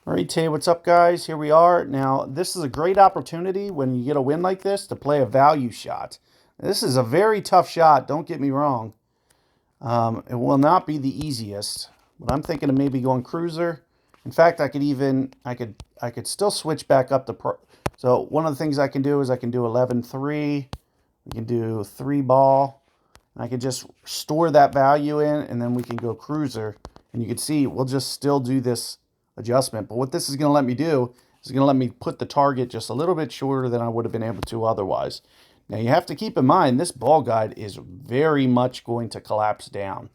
All right, Tay, what's up, guys? Here we are. Now, this is a great opportunity when you get a win like this to play a value shot. This is a very tough shot, don't get me wrong. It will not be the easiest, but I'm thinking of maybe going cruiser. In fact, I could still switch back up the pro. So one of the things I can do is I can do 11-3. We can do 3 ball. And I can just store that value in, and then we can go cruiser. And you can see we'll just still do this adjustment. But what this is going to let me do is going to let me put the target just a little bit shorter than I would have been able to otherwise. Now you have to keep in mind this ball guide is very much going to collapse down.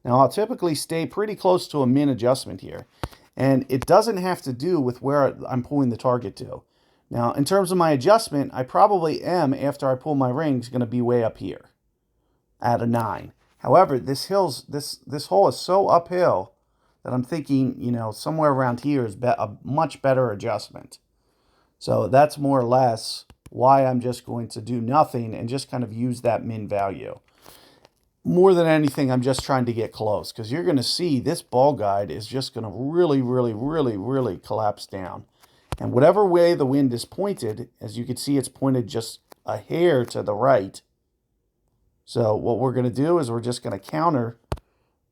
Now I'll typically stay pretty close to a min adjustment here. And it doesn't have to do with where I'm pulling the target to. Now in terms of my adjustment, I probably am, after I pull my rings, going to be way up here at a 9. However, this hole is so uphill that I'm thinking, somewhere around here is a much better adjustment. So that's more or less why I'm just going to do nothing and just kind of use that min value. More than anything, I'm just trying to get close, because you're going to see this ball guide is just going to really, really, really, really collapse down. And whatever way the wind is pointed, as you can see, it's pointed just a hair to the right. So what we're going to do is we're just going to counter.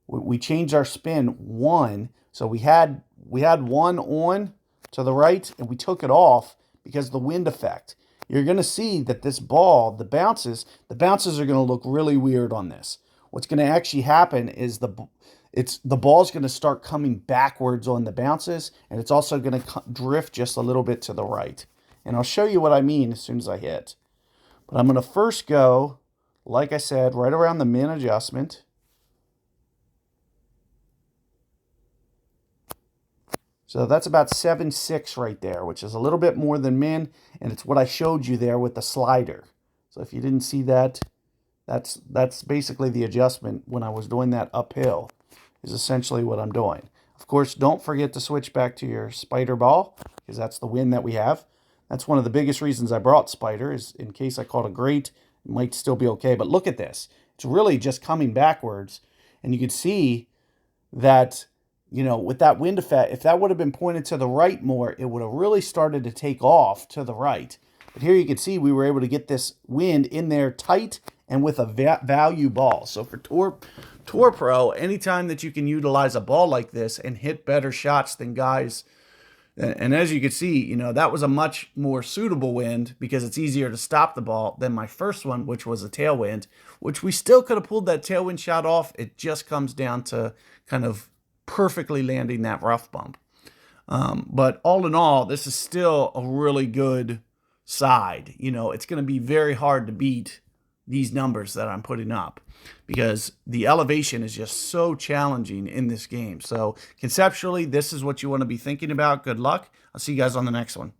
We changed our spin 1. So we had 1 on to the right, and we took it off because of the wind effect. You're going to see that this ball, the bounces are going to look really weird on this. What's going to actually happen is the ball's going to start coming backwards on the bounces, and it's also going to drift just a little bit to the right. And I'll show you what I mean as soon as I hit. But I'm going to first go, like I said, right around the min adjustment. So that's about 7.6 right there, which is a little bit more than min, and it's what I showed you there with the slider. So if you didn't see that, that's basically the adjustment when I was doing that uphill, is essentially what I'm doing. Of course, don't forget to switch back to your spider ball, because that's the wind that we have. That's one of the biggest reasons I brought spider, is in case I caught a great, it might still be okay. But look at this. It's really just coming backwards, and you can see that, with that wind effect, if that would have been pointed to the right more, it would have really started to take off to the right. But here you can see we were able to get this wind in there tight and with a value ball. So for Tour Pro, anytime that you can utilize a ball like this and hit better shots than guys, and as you can see, that was a much more suitable wind because it's easier to stop the ball than my first one, which was a tailwind, which we still could have pulled that tailwind shot off. It just comes down to kind of perfectly landing that rough bump. But all in all, this is still a really good side. It's going to be very hard to beat these numbers that I'm putting up because the elevation is just so challenging in this game. So conceptually, this is what you want to be thinking about. Good luck. I'll see you guys on the next one.